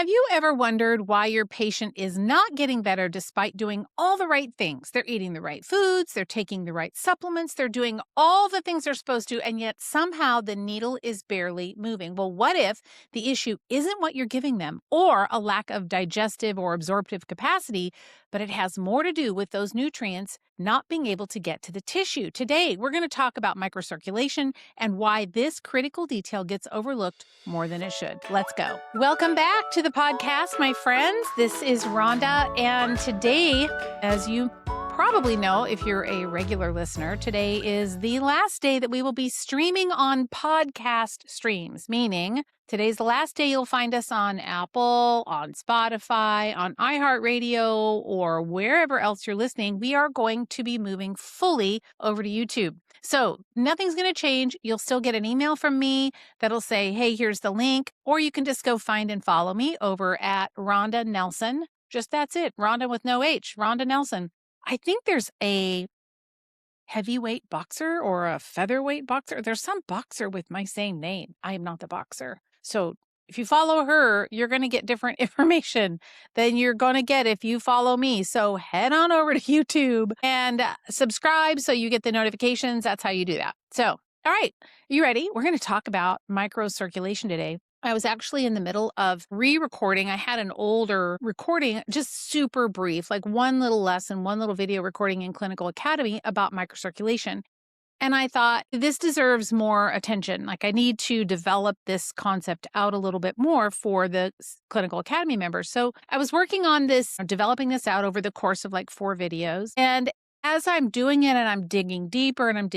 Have you ever wondered why your patient is not getting better despite doing all the right things? They're eating the right foods, they're taking the right supplements, they're doing all the things they're supposed to, and yet somehow the needle is barely moving. Well, what if the issue isn't what you're giving them or a lack of digestive or absorptive capacity, but it has more to do with those nutrients not being able to get to the tissue? Today, we're going to talk about microcirculation and why this critical detail gets overlooked more than it should. Let's go. Welcome back to the podcast, my friends. This is Rhonda, and today, as you probably know if you're a regular listener, today is the last day that we will be streaming on podcast streams, meaning today's the last day you'll find us on Apple, on Spotify, on iHeartRadio, or wherever else you're listening. We are going to be moving fully over to YouTube. So nothing's going to change. You'll still get an email from me that'll say, hey, here's the link, or you can just go find and follow me over at Rhonda Nelson. Just that's it. Rhonda with no H, Rhonda Nelson. I think there's a heavyweight boxer or a featherweight boxer. There's some boxer with my same name. I am not the boxer. So if you follow her, you're going to get different information than you're going to get if you follow me. So head on over to YouTube and subscribe so you get the notifications. That's how you do that. So, all right, you ready? We're going to talk about microcirculation today. I was actually in the middle of re-recording. I had an older recording, just super brief, like one little lesson, one little video recording in Clinical Academy about microcirculation. And I thought, this deserves more attention. Like, I need to develop this concept out a little bit more for the Clinical Academy members. So I was working on this, developing this out over the course of like 4 videos. And as I'm doing it and I'm digging deeper and I'm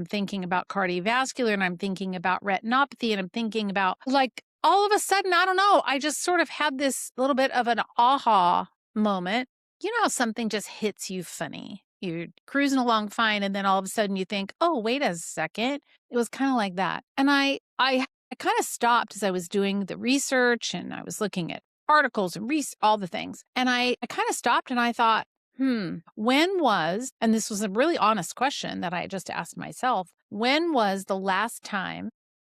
thinking about cardiovascular and I'm thinking about retinopathy and I'm thinking about, like, all of a sudden, I don't know, I just sort of had this little bit of an aha moment. You know how something just hits you funny? You're cruising along fine, and then all of a sudden you think, oh, wait a second. It was kind of like that. And I kind of stopped as I was doing the research and I was looking at articles and all the things. And I kind of stopped and I thought, when was, and this was a really honest question that I just asked myself, when was the last time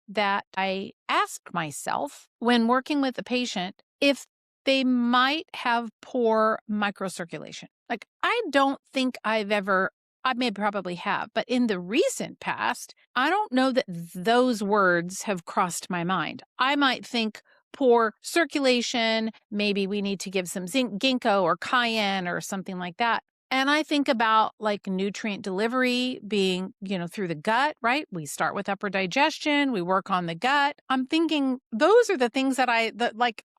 that I asked myself when working with a patient if they might have poor microcirculation? Like, I don't think I may probably have, but in the recent past, I don't know that those words have crossed my mind. I might think poor circulation, maybe we need to give some ginkgo or cayenne or something like that. And I think about like nutrient delivery being, through the gut, right? We start with upper digestion, we work on the gut. I'm thinking those are the things that I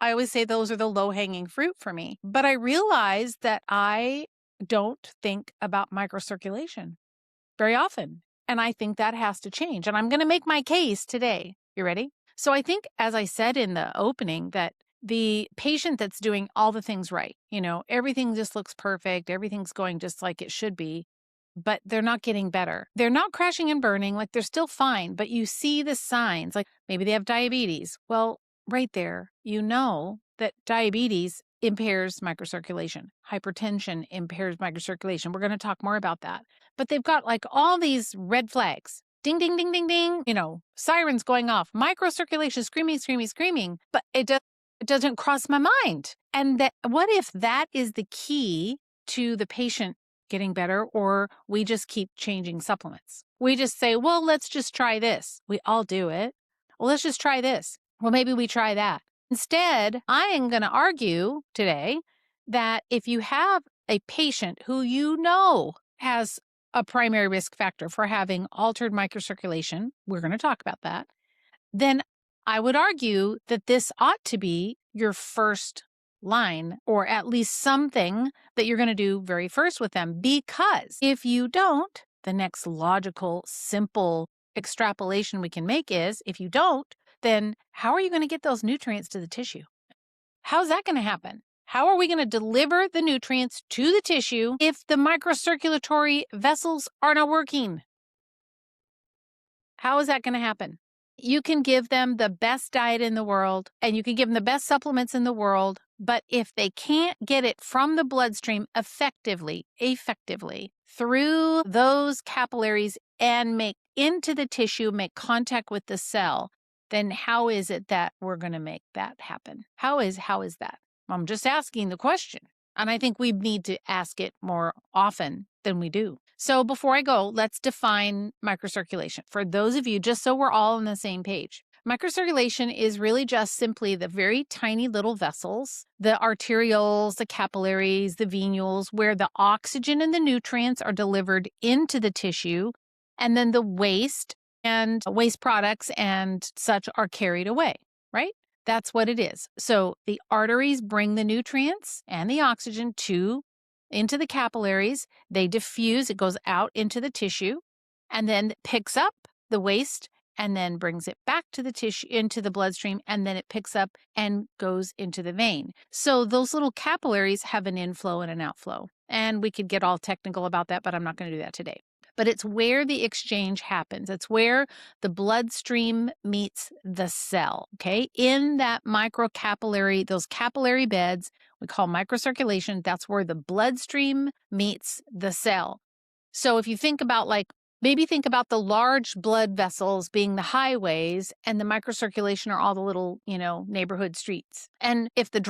always say, those are the low-hanging fruit for me. But I realize that I don't think about microcirculation very often. And I think that has to change. And I'm going to make my case today. You ready? So I think, as I said in the opening, that the patient that's doing all the things right, everything just looks perfect, everything's going just like it should be, but they're not getting better. They're not crashing and burning, like they're still fine, but you see the signs, like maybe they have diabetes. Well, right there, that diabetes impairs microcirculation. Hypertension impairs microcirculation. We're going to talk more about that. But they've got like all these red flags. Ding, ding, ding, ding, ding, sirens going off, microcirculation, screaming, but it doesn't cross my mind. And what if that is the key to the patient getting better, or we just keep changing supplements? We just say, well, let's just try this. We all do it. Well, let's just try this. Well, maybe we try that. Instead, I am going to argue today that if you have a patient who has a primary risk factor for having altered microcirculation, we're going to talk about that, then I would argue that this ought to be your first line, or at least something that you're going to do very first with them. Because if you don't, the next logical, simple extrapolation we can make is, if you don't, then how are you going to get those nutrients to the tissue? How's that going to happen? How are we going to deliver the nutrients to the tissue if the microcirculatory vessels are not working? How is that going to happen? You can give them the best diet in the world and you can give them the best supplements in the world, but if they can't get it from the bloodstream effectively through those capillaries and make into the tissue, make contact with the cell, then how is it that we're going to make that happen? How is that? I'm just asking the question. And I think we need to ask it more often than we do. So before I go, let's define microcirculation. For those of you, just so we're all on the same page. Microcirculation is really just simply the very tiny little vessels, the arterioles, the capillaries, the venules, where the oxygen and the nutrients are delivered into the tissue, and then the waste and waste products and such are carried away, right? That's what it is. So the arteries bring the nutrients and the oxygen into the capillaries. They diffuse, it goes out into the tissue, and then picks up the waste and then brings it back to the tissue, into the bloodstream, and then it picks up and goes into the vein. So those little capillaries have an inflow and an outflow. And we could get all technical about that, but I'm not going to do that today. But it's where the exchange happens. It's where the bloodstream meets the cell, okay? In that microcapillary, those capillary beds, we call microcirculation, that's where the bloodstream meets the cell. So if you think about maybe think about the large blood vessels being the highways and the microcirculation are all the little, neighborhood streets. And if the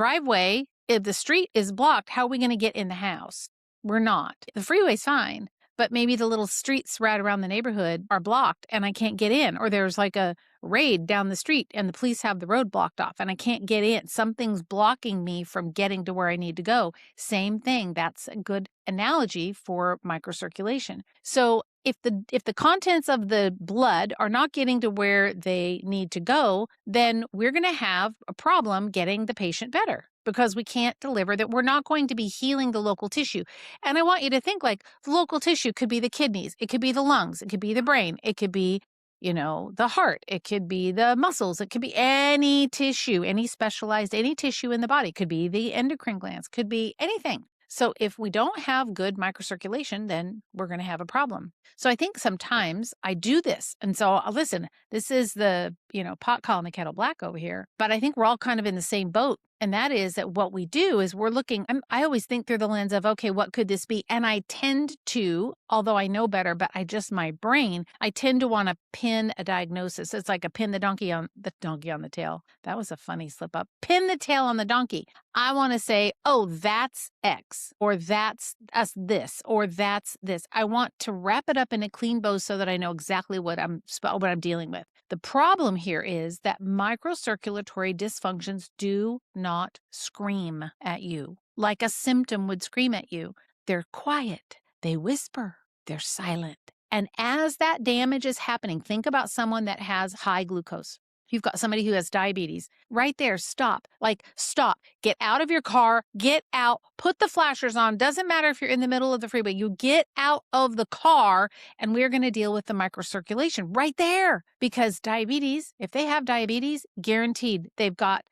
street is blocked, how are we going to get in the house? We're not. The freeway's fine, but maybe the little streets right around the neighborhood are blocked and I can't get in, or there's like a raid down the street and the police have the road blocked off and I can't get in. Something's blocking me from getting to where I need to go. Same thing. That's a good analogy for microcirculation. So if the contents of the blood are not getting to where they need to go, then we're going to have a problem getting the patient better because we can't deliver that. We're not going to be healing the local tissue. And I want you to think the local tissue could be the kidneys. It could be the lungs. It could be the brain. It could be the heart, it could be the muscles, it could be any tissue, any tissue in the body, it could be the endocrine glands, could be anything. So if we don't have good microcirculation, then we're going to have a problem. So I think sometimes I do this. And so listen, this is the, pot calling the kettle black over here, but I think we're all kind of in the same boat. And that is that what we do is we're looking, I always think through the lens of, okay, what could this be? And I tend to, although I know better, but my brain, I tend to want to pin a diagnosis. It's like a pin the donkey on the tail. That was a funny slip up. Pin the tail on the donkey. I want to say, oh, that's X, or that's us this, or that's this. I want to wrap it up in a clean bow so that I know exactly what I'm dealing with. The problem here is that microcirculatory dysfunctions do not scream at you like a symptom would scream at you. They're quiet. They whisper. They're silent. And as that damage is happening, think about someone that has high glucose. You've got somebody who has diabetes. Right there, stop. Stop. Get out of your car. Get out. Put the flashers on. Doesn't matter if you're in the middle of the freeway. You get out of the car, and we're going to deal with the microcirculation right there. Because diabetes, if they have diabetes, guaranteed they've got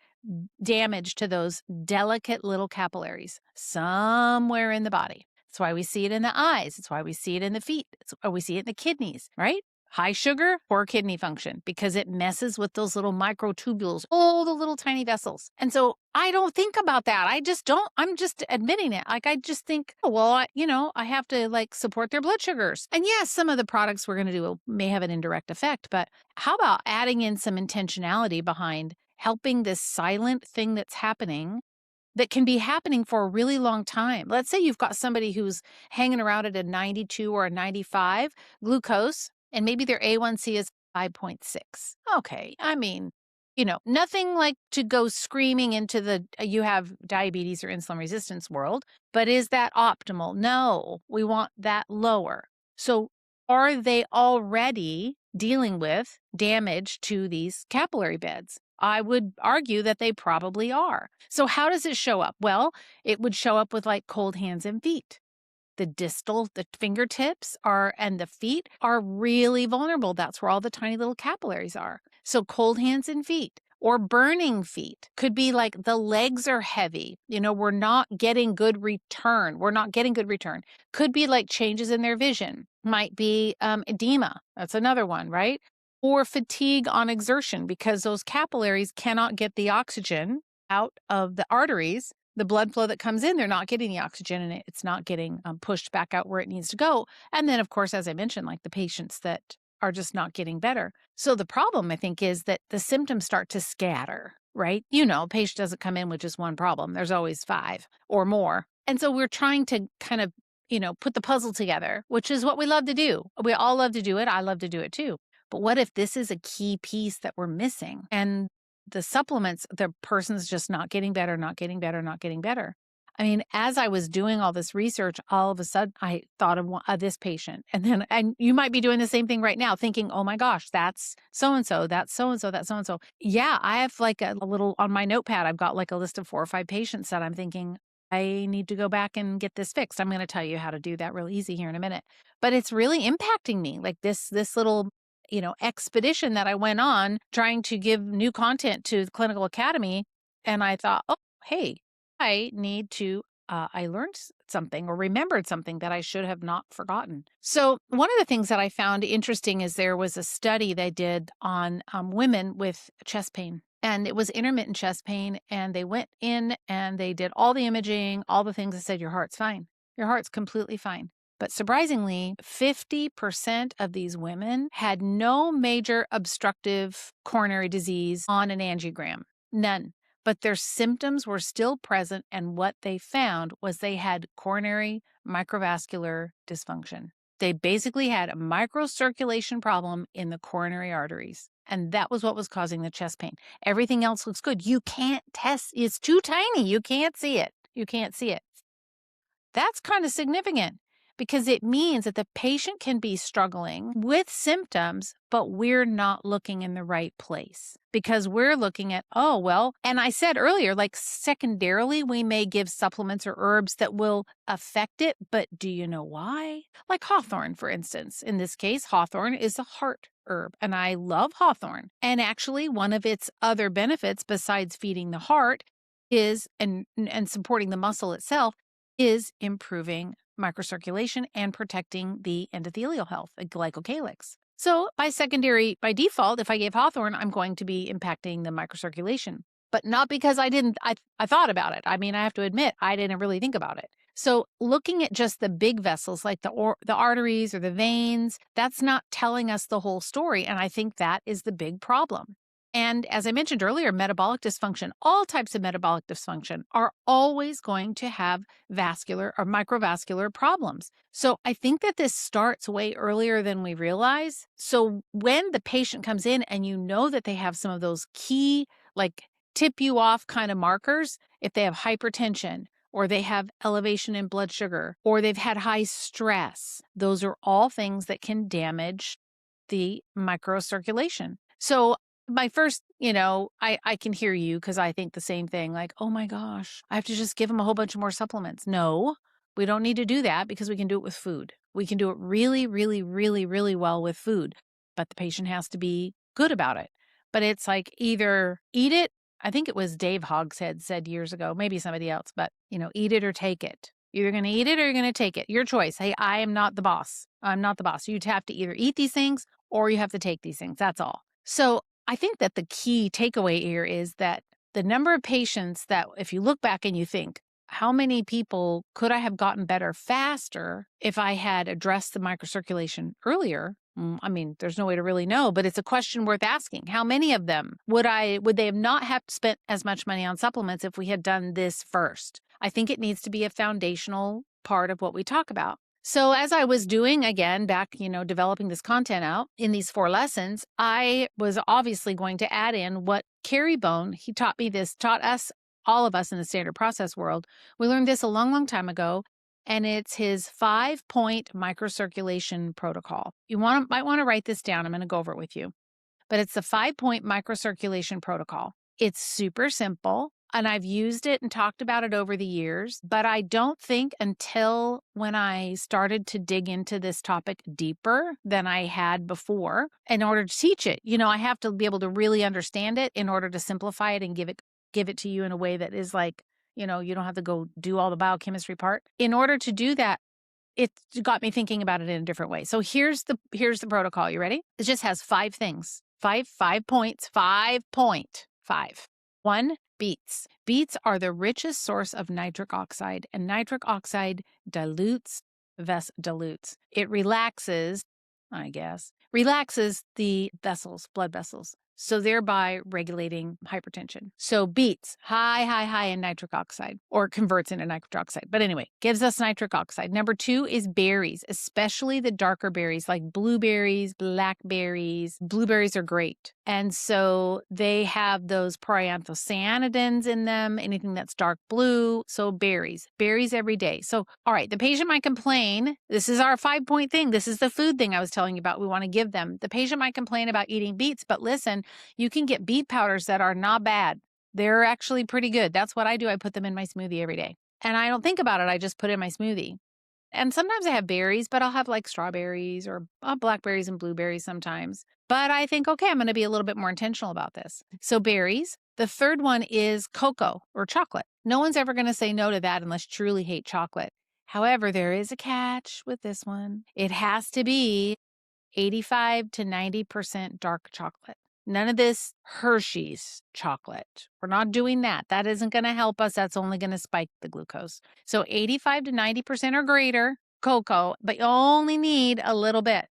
damage to those delicate little capillaries somewhere in the body. That's why we see it in the eyes. It's why we see it in the feet. It's why we see it in the kidneys, right? High sugar, poor kidney function, because it messes with those little microtubules, all the little tiny vessels. And so I don't think about that. I just don't. I'm just admitting it. I just think, oh, well, I have to support their blood sugars. And yes, some of the products we're going to do may have an indirect effect, but how about adding in some intentionality behind helping this silent thing that's happening that can be happening for a really long time? Let's say you've got somebody who's hanging around at a 92 or a 95 glucose, and maybe their A1C is 5.6. Okay, nothing like to go screaming into the you have diabetes or insulin resistance world, but is that optimal? No, we want that lower. So are they already dealing with damage to these capillary beds? I would argue that they probably are. So how does it show up? Well, it would show up with cold hands and feet. The fingertips and the feet are really vulnerable. That's where all the tiny little capillaries are. So cold hands and feet, or burning feet, could be the legs are heavy. We're not getting good return. Could be changes in their vision. Might be edema. That's another one, right? Or fatigue on exertion, because those capillaries cannot get the oxygen out of the arteries. The blood flow that comes in, they're not getting the oxygen and it's not getting pushed back out where it needs to go. And then, of course, as I mentioned, the patients that are just not getting better. So the problem, I think, is that the symptoms start to scatter, right? A patient doesn't come in with just one problem. There's always 5 or more. And so we're trying to kind of, put the puzzle together, which is what we love to do. We all love to do it. I love to do it too. But what if this is a key piece that we're missing? And the supplements, the person's just not getting better, not getting better, not getting better. I mean, as I was doing all this research, all of a sudden I thought of this patient. And you might be doing the same thing right now, thinking, oh my gosh, that's so-and-so, that's so-and-so, that's so-and-so. Yeah, I have like a little on my notepad, I've got like a list of 4 or 5 patients that I'm thinking, I need to go back and get this fixed. I'm going to tell you how to do that real easy here in a minute. But it's really impacting me, like this little expedition that I went on trying to give new content to the clinical academy. And I thought, oh, hey, I need to, I learned something or remembered something that I should have not forgotten. So one of the things that I found interesting is there was a study they did on women with chest pain. And it was intermittent chest pain. And they went in and they did all the imaging, all the things that said, your heart's fine. Your heart's completely fine. But surprisingly, 50% of these women had no major obstructive coronary disease on an angiogram. None. But their symptoms were still present, and what they found was they had coronary microvascular dysfunction. They basically had a microcirculation problem in the coronary arteries, and that was what was causing the chest pain. Everything else looks good. You can't test. It's too tiny. You can't see it. You can't see it. That's kind of significant because it means that the patient can be struggling with symptoms, but we're not looking in the right place because we're looking at, oh, well, and I said earlier, like secondarily, we may give supplements or herbs that will affect it, but do you know why? Like hawthorn, for instance. In this case, hawthorn is a heart herb, and I love hawthorn. And actually, one of its other benefits besides feeding the heart is, and supporting the muscle itself, is improving microcirculation and protecting the endothelial health, the glycocalyx. So by default, if I gave hawthorn, I'm going to be impacting the microcirculation, but not because I thought about it. I mean, I have to admit, I didn't really think about it. So looking at just the big vessels like the arteries or the veins, that's not telling us the whole story. And I think that is the big problem. And as I mentioned earlier, metabolic dysfunction, all types of metabolic dysfunction are always going to have vascular or microvascular problems. So I think that this starts way earlier than we realize. So when the patient comes in and you know that they have some of those key, like tip you off kind of markers, if they have hypertension, or they have elevation in blood sugar, or they've had high stress, those are all things that can damage the microcirculation. So my first, I can hear you because I think the same thing, like, oh my gosh, I have to just give them a whole bunch of more supplements. No, we don't need to do that because we can do it with food. We can do it really, really, really, really well with food, but the patient has to be good about it. But it's like either eat it. I think it was Dave Hogshead said years ago, maybe somebody else, but eat it or take it. You're going to eat it or you're going to take it. Your choice. Hey, I am not the boss. I'm not the boss. You'd have to either eat these things or you have to take these things. That's all. So I think that the key takeaway here is that the number of patients that if you look back and you think, how many people could I have gotten better faster if I had addressed the microcirculation earlier? I mean, there's no way to really know, but it's a question worth asking. How many of them would they have not have spent as much money on supplements if we had done this first? I think it needs to be a foundational part of what we talk about. So as I was doing, again, back, developing this content out in these 4 lessons, I was obviously going to add in what Kerry Bone, he taught us, all of us in the standard process world. We learned this a long, long time ago, and it's his 5-point microcirculation protocol. You might want to write this down. I'm going to go over it with you. But it's the 5-point microcirculation protocol. It's super simple. And I've used it and talked about it over the years, but I don't think until when I started to dig into this topic deeper than I had before, in order to teach it, I have to be able to really understand it in order to simplify it and give it to you in a way that is like, you don't have to go do all the biochemistry part. In order to do that, it got me thinking about it in a different way. So here's the protocol. You ready? It just has 5 things. 5 points. 5. 1, beets. Beets are the richest source of nitric oxide, and nitric oxide dilutes. It relaxes, I guess, relaxes the vessels, blood vessels, so thereby regulating hypertension. So beets, high in nitric oxide, or converts into nitric oxide. But anyway, gives us nitric oxide. Number 2 is berries, especially the darker berries like blueberries, blackberries. Blueberries are great. And so they have those proanthocyanidins in them, anything that's dark blue. So berries every day. So, all right, the patient might complain. This is our 5-point thing. This is the food thing I was telling you about. We want to give them. The patient might complain about eating beets, but listen, you can get beet powders that are not bad. They're actually pretty good. That's what I do. I put them in my smoothie every day. And I don't think about it. I just put it in my smoothie. And sometimes I have berries, but I'll have like strawberries or blackberries and blueberries sometimes. But I think, okay, I'm going to be a little bit more intentional about this. So berries. The third one is cocoa or chocolate. No one's ever going to say no to that unless you truly hate chocolate. However, there is a catch with this one. It has to be 85 to 90% dark chocolate. None of this Hershey's chocolate. We're not doing that. That isn't going to help us. That's only going to spike the glucose. So 85 to 90% or greater cocoa, but you only need a little bit.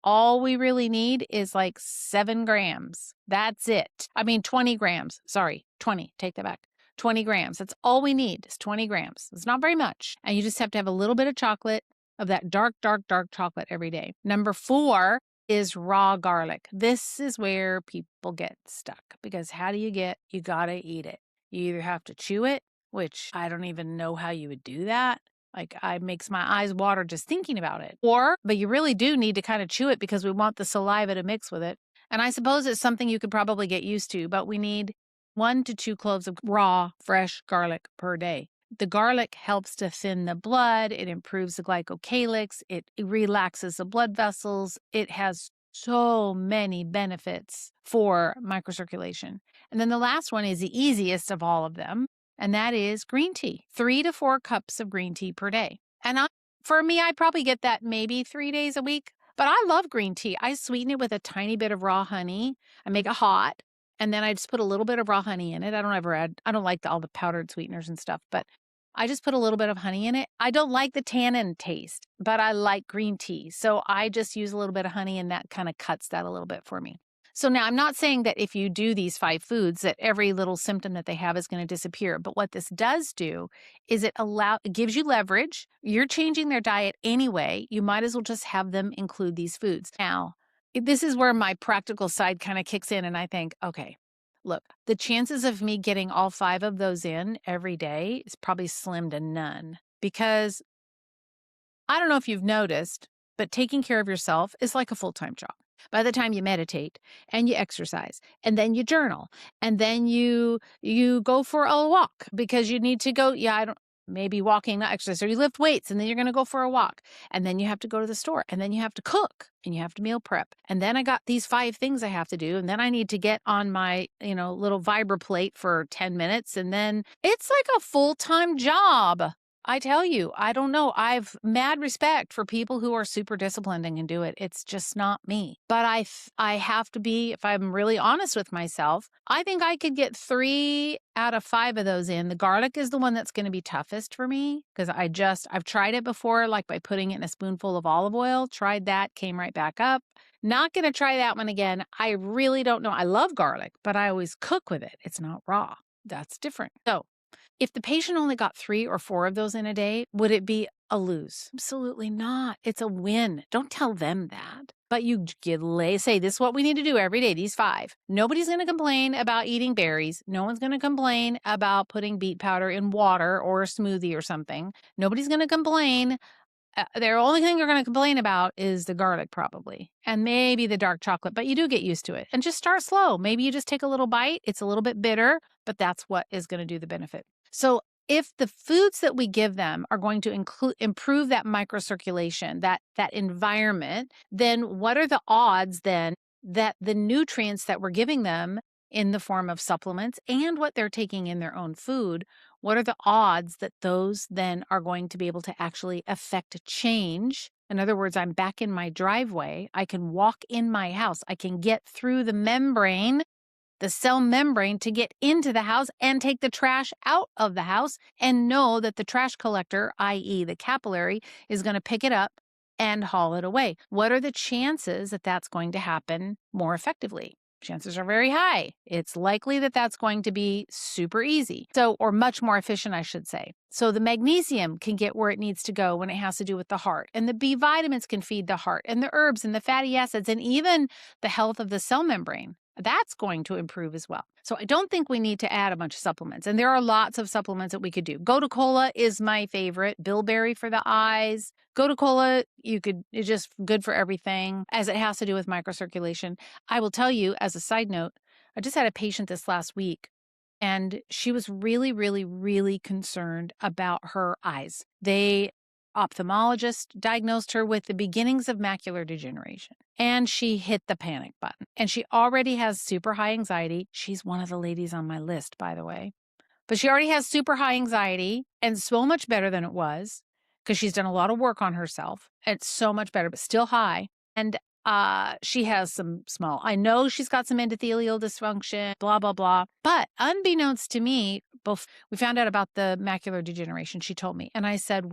All we really need is like 7 grams. That's it. I mean, 20 grams. Sorry, 20. Take that back. 20 grams. That's all we need is 20 grams. It's not very much. And you just have to have a little bit of chocolate, of that dark chocolate every day. Number 4 is raw garlic. This is where people get stuck because you gotta eat it. You either have to chew it, which I don't even know how you would do that. Like, it makes my eyes water just thinking about it. But you really do need to kind of chew it because we want the saliva to mix with it. And I suppose it's something you could probably get used to, but we need 1 to 2 cloves of raw, fresh garlic per day. The garlic helps to thin the blood. It improves the glycocalyx. It relaxes the blood vessels. It has so many benefits for microcirculation. And then the last one is the easiest of all of them, and that is green tea. 3 to 4 cups of green tea per day. And for me, I probably get that maybe 3 days a week, but I love green tea. I sweeten it with a tiny bit of raw honey. I make it hot. And then I just put a little bit of raw honey in it. I don't like all the powdered sweeteners and stuff, but I just put a little bit of honey in it. I don't like the tannin taste, but I like green tea. So I just use a little bit of honey and that kind of cuts that a little bit for me. So now I'm not saying that if you do these 5 foods that every little symptom that they have is going to disappear. But what this does do is it gives you leverage. You're changing their diet anyway. You might as well just have them include these foods. Now, this is where my practical side kind of kicks in and I think, okay, look, the chances of me getting all 5 of those in every day is probably slim to none because I don't know if you've noticed, but taking care of yourself is like a full-time job. By the time you meditate and you exercise and then you journal and then you go for a walk because you need to go, maybe walking, not exercise, or you lift weights and then you're going to go for a walk and then you have to go to the store and then you have to cook and you have to meal prep. And then I got these 5 things I have to do. And then I need to get on my, little vibra plate for 10 minutes. And then it's like a full-time job. I tell you, I don't know. I've mad respect for people who are super disciplined and can do it. It's just not me. But I have to be, if I'm really honest with myself, I think I could get 3 out of 5 of those in. The garlic is the one that's going to be toughest for me because I've tried it before, like by putting it in a spoonful of olive oil. Tried that, came right back up. Not going to try that one again. I really don't know. I love garlic, but I always cook with it. It's not raw. That's different. So, if the patient only got 3 or 4 of those in a day, would it be a lose? Absolutely not. It's a win. Don't tell them that. But say, this is what we need to do every day, these 5. Nobody's going to complain about eating berries. No one's going to complain about putting beet powder in water or a smoothie or something. Nobody's going to complain. The only thing they're going to complain about is the garlic probably, and maybe the dark chocolate, but you do get used to it. And just start slow. Maybe you just take a little bite. It's a little bit bitter, but that's what is going to do the benefit. So if the foods that we give them are going to improve that microcirculation, that environment, then what are the odds then that the nutrients that we're giving them in the form of supplements and what they're taking in their own food, what are the odds that those then are going to be able to actually affect change? In other words, I'm back in my driveway. I can walk in my house. I can get through the membrane, the cell membrane, to get into the house and take the trash out of the house and know that the trash collector, i.e. the capillary, is going to pick it up and haul it away. What are the chances that that's going to happen more effectively? Chances are very high. It's likely that that's going to be super easy. Or much more efficient, I should say. So the magnesium can get where it needs to go when it has to do with the heart. And the B vitamins can feed the heart, and the herbs and the fatty acids, and even the health of the cell membrane. That's going to improve as well. So I don't think we need to add a bunch of supplements. And there are lots of supplements that we could do. Gotu kola is my favorite. Bilberry for the eyes. Gotu kola, it's just good for everything as it has to do with microcirculation. I will tell you, as a side note, I just had a patient this last week, and she was really, really, really concerned about her eyes. Ophthalmologist diagnosed her with the beginnings of macular degeneration, and she hit the panic button. And she already has super high anxiety. She's one of the ladies on my list, by the way. But she already has super high anxiety, and so much better than it was because she's done a lot of work on herself. It's so much better, but still high. And she has I know she's got some endothelial dysfunction, blah, blah, blah. But unbeknownst to me, we found out about the macular degeneration, she told me. And I said,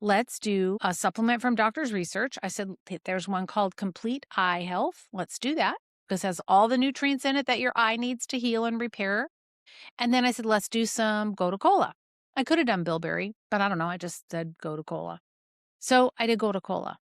let's do a supplement from doctor's research. I said, there's one called Complete Eye Health. Let's do that. This has all the nutrients in it that your eye needs to heal and repair. And then I said, let's do some Gotu kola. I could have done bilberry, but I don't know. I just said Gotu kola. So I did Gotu kola.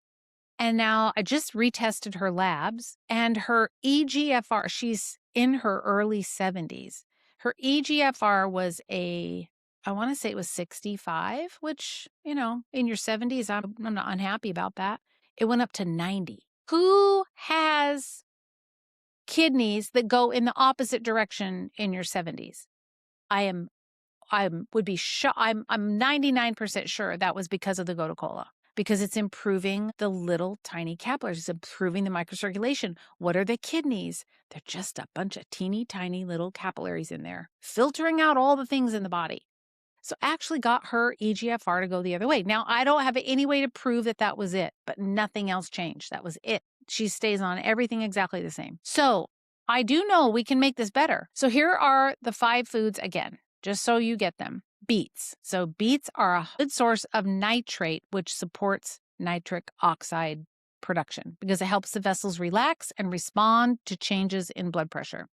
And now I just retested her labs, and her EGFR, she's in her early 70s. Her EGFR was I want to say it was 65, which, in your 70s, I'm not unhappy about that. It went up to 90. Who has kidneys that go in the opposite direction in your 70s? I'm 99% sure that was because of the Gotu kola. Because it's improving the little tiny capillaries. It's improving the microcirculation. What are the kidneys? They're just a bunch of teeny tiny little capillaries in there, filtering out all the things in the body. So actually got her EGFR to go the other way. Now, I don't have any way to prove that was it, but nothing else changed. That was it. She stays on everything exactly the same. So I do know we can make this better. So here are the 5 foods again, just so you get them. Beets. So beets are a good source of nitrate, which supports nitric oxide production because it helps the vessels relax and respond to changes in blood pressure.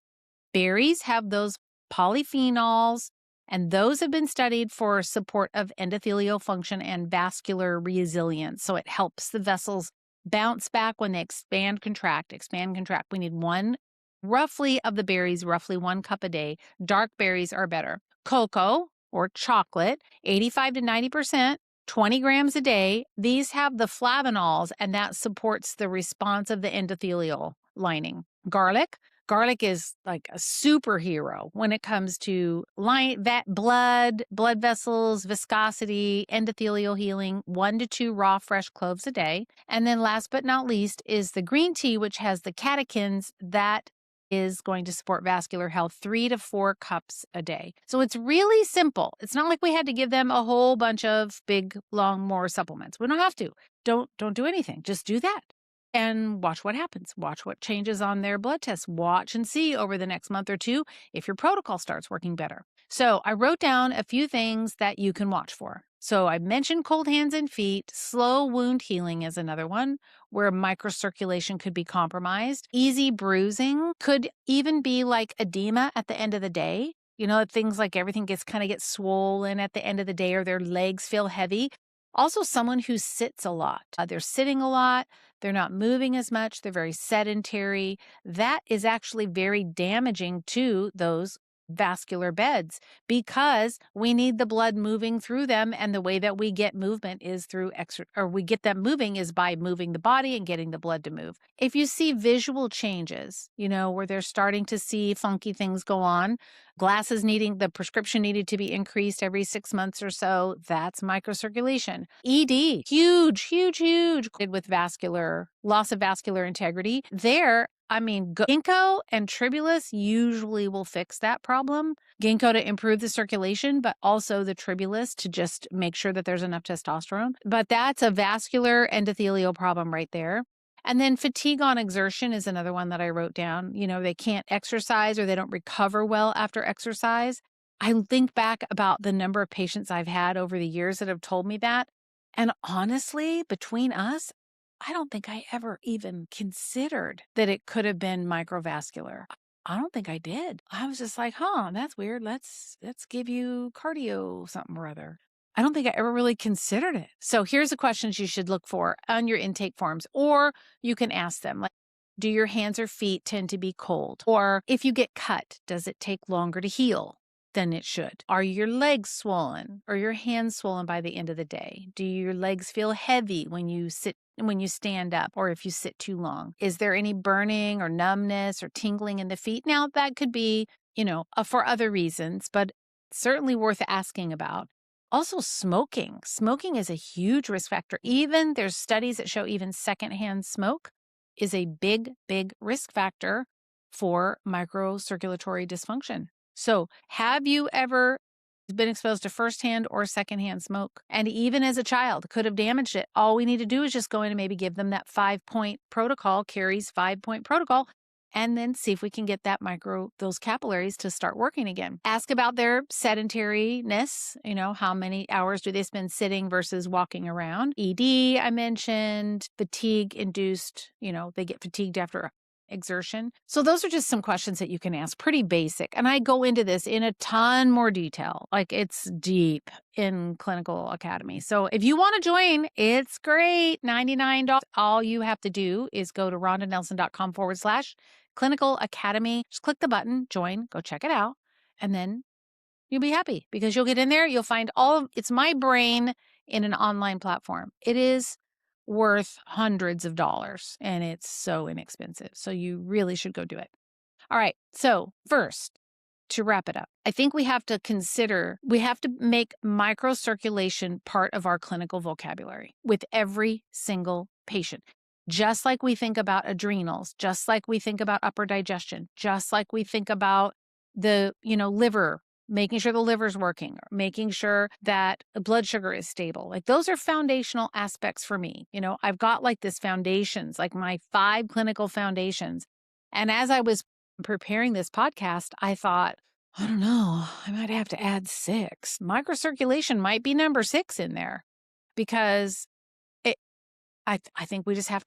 Berries have those polyphenols, and those have been studied for support of endothelial function and vascular resilience. So it helps the vessels bounce back when they expand, contract. We need roughly 1 cup a day. Dark berries are better. Cocoa or chocolate, 85 to 90%, 20 grams a day. These have the flavonols, and that supports the response of the endothelial lining. Garlic is like a superhero when it comes to blood vessels, viscosity, endothelial healing. 1 to 2 raw fresh cloves a day. And then last but not least is the green tea, which has the catechins that is going to support vascular health, 3 to 4 cups a day. So it's really simple. It's not like we had to give them a whole bunch of big, long, more supplements. We don't have to. Don't do anything. Just do that and watch what happens. Watch what changes on their blood tests. Watch and see over the next month or 2 if your protocol starts working better. So I wrote down a few things that you can watch for. So I mentioned cold hands and feet. Slow wound healing is another one where microcirculation could be compromised. Easy bruising could even be like edema at the end of the day. Things like everything gets swollen at the end of the day, or their legs feel heavy. Also, someone who sits a lot. They're sitting a lot. They're not moving as much. They're very sedentary. That is actually very damaging to those vascular beds because we need the blood moving through them, and the way that we get movement is we get them moving is by moving the body and getting the blood to move. If you see visual changes, where they're starting to see funky things go on, the prescription needed to be increased every 6 months or so, that's microcirculation. ED, huge with loss of vascular integrity. Ginkgo and tribulus usually will fix that problem. Ginkgo to improve the circulation, but also the tribulus to just make sure that there's enough testosterone. But that's a vascular endothelial problem right there. And then fatigue on exertion is another one that I wrote down. They can't exercise or they don't recover well after exercise. I think back about the number of patients I've had over the years that have told me that. And honestly, between us, I don't think I ever even considered that it could have been microvascular. I don't think I did. I was just like, huh, that's weird. Let's give you cardio something or other. I don't think I ever really considered it. So here's the questions you should look for on your intake forms, or you can ask them like, do your hands or feet tend to be cold? Or if you get cut, does it take longer to heal than it should? Are your legs swollen or your hands swollen by the end of the day? Do your legs feel heavy when you stand up or if you sit too long? Is there any burning or numbness or tingling in the feet? Now, that could be, for other reasons, but certainly worth asking about. Also, smoking. Smoking is a huge risk factor. Even there's studies that show even secondhand smoke is a big, big risk factor for microcirculatory dysfunction. So, have you ever been exposed to firsthand or secondhand smoke? And even as a child, could have damaged it. All we need to do is just go in and maybe give them that 5-point protocol, Kerry's 5-point protocol, and then see if we can get those capillaries to start working again. Ask about their sedentariness, how many hours do they spend sitting versus walking around? ED, I mentioned, fatigue induced, they get fatigued after exertion. So those are just some questions that you can ask, pretty basic. And I go into this in a ton more detail. Like it's deep in Clinical Academy. So if you want to join, it's great. $99. All you have to do is go to rhondanelson.com/Clinical Academy. Just click the button, join, go check it out. And then you'll be happy because you'll get in there. You'll find it's my brain in an online platform. It is worth hundreds of dollars and it's so inexpensive. So you really should go do it. All right. So first, to wrap it up, I think we have to make microcirculation part of our clinical vocabulary with every single patient. Just like we think about adrenals, just like we think about upper digestion, just like we think about the, liver, making sure the liver's working, or making sure that blood sugar is stable. Like those are foundational aspects for me. I've got like this foundations, like my 5 clinical foundations. And as I was preparing this podcast, I thought, I don't know, I might have to add 6. Microcirculation might be number 6 in there because I think we have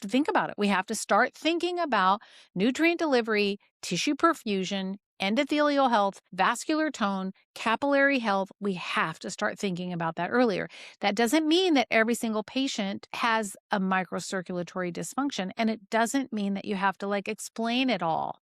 to think about it. We have to start thinking about nutrient delivery, tissue perfusion, endothelial health, vascular tone, capillary health. We have to start thinking about that earlier. That doesn't mean that every single patient has a microcirculatory dysfunction, and it doesn't mean that you have to explain it all.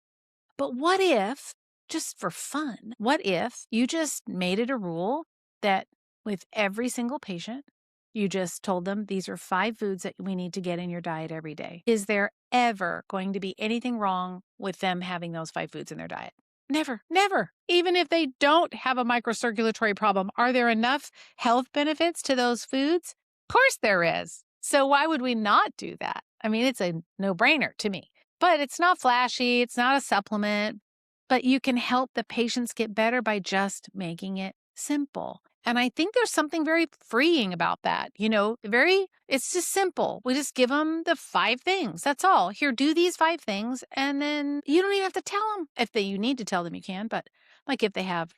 But what if, just for fun, what if you just made it a rule that with every single patient, you just told them these are 5 foods that we need to get in your diet every day? Is there ever going to be anything wrong with them having those 5 foods in their diet? Never, never. Even if they don't have a microcirculatory problem, are there enough health benefits to those foods? Of course there is. So why would we not do that? I mean, it's a no-brainer to me. But it's not flashy. It's not a supplement. But you can help the patients get better by just making it simple. And I think there's something very freeing about that. It's just simple. We just give them the 5 things. That's all. Here, do these 5 things. And then you don't even have to tell them. You need to tell them, you can. But like if they have,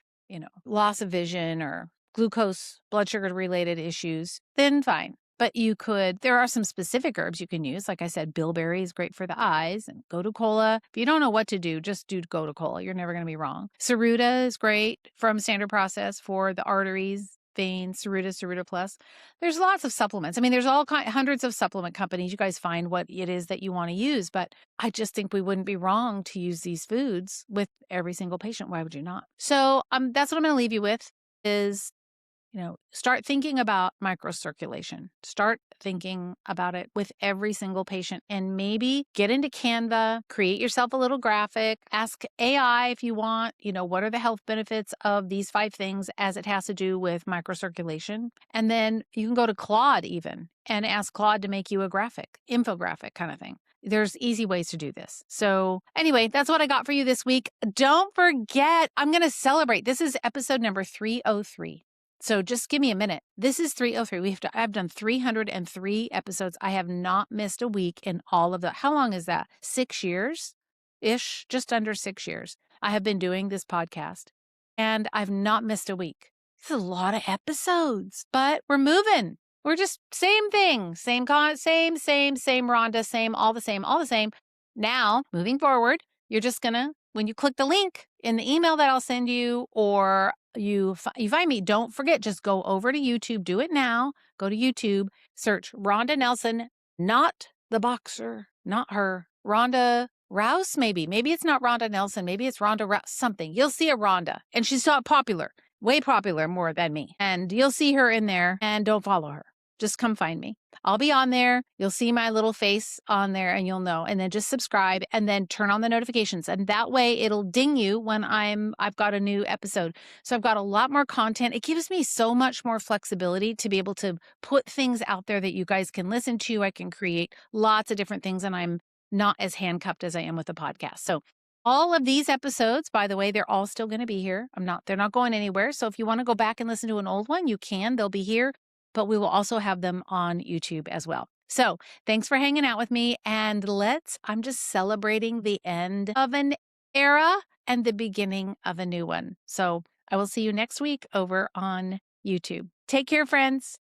loss of vision or glucose, blood sugar related issues, then fine. But there are some specific herbs you can use. Like I said, bilberry is great for the eyes, and gotu kola. If you don't know what to do, just do gotu kola. You're never going to be wrong. Saruta is great from Standard Process for the arteries, veins, Saruta Plus. There's lots of supplements. I mean, there's hundreds of supplement companies. You guys find what it is that you want to use. But I just think we wouldn't be wrong to use these foods with every single patient. Why would you not? So that's what I'm going to leave you with is, start thinking about microcirculation. Start thinking about it with every single patient and maybe get into Canva, create yourself a little graphic, ask AI if you want, what are the health benefits of these 5 things as it has to do with microcirculation. And then you can go to Claude even and ask Claude to make you a infographic kind of thing. There's easy ways to do this. So anyway, that's what I got for you this week. Don't forget, I'm going to celebrate. This is episode number 303. So just give me a minute. This is 303. I've done 303 episodes. I have not missed a week in all of how long is that? 6 years-ish, just under 6 years. I have been doing this podcast and I've not missed a week. It's a lot of episodes, but we're moving. We're just same thing, same Rhonda, same, all the same, all the same. Now, moving forward, you're just gonna, when you click the link in the email that I'll send you, or you find me, don't forget, just go over to YouTube, do it now, go to YouTube, search Rhonda Nelson, not the boxer, not her, Rhonda Rouse, maybe it's not Rhonda Nelson, maybe it's Rhonda Rouse, something. You'll see a Rhonda, and she's so popular, way popular more than me, and you'll see her in there, and don't follow her. Just come find me. I'll be on there. You'll see my little face on there and you'll know. And then just subscribe and then turn on the notifications. And that way it'll ding you when I've got a new episode. So I've got a lot more content. It gives me so much more flexibility to be able to put things out there that you guys can listen to. I can create lots of different things and I'm not as handcuffed as I am with the podcast. So all of these episodes, by the way, they're all still going to be here. They're not going anywhere. So if you want to go back and listen to an old one, you can. They'll be here. But we will also have them on YouTube as well. So thanks for hanging out with me. And I'm just celebrating the end of an era and the beginning of a new one. So I will see you next week over on YouTube. Take care, friends.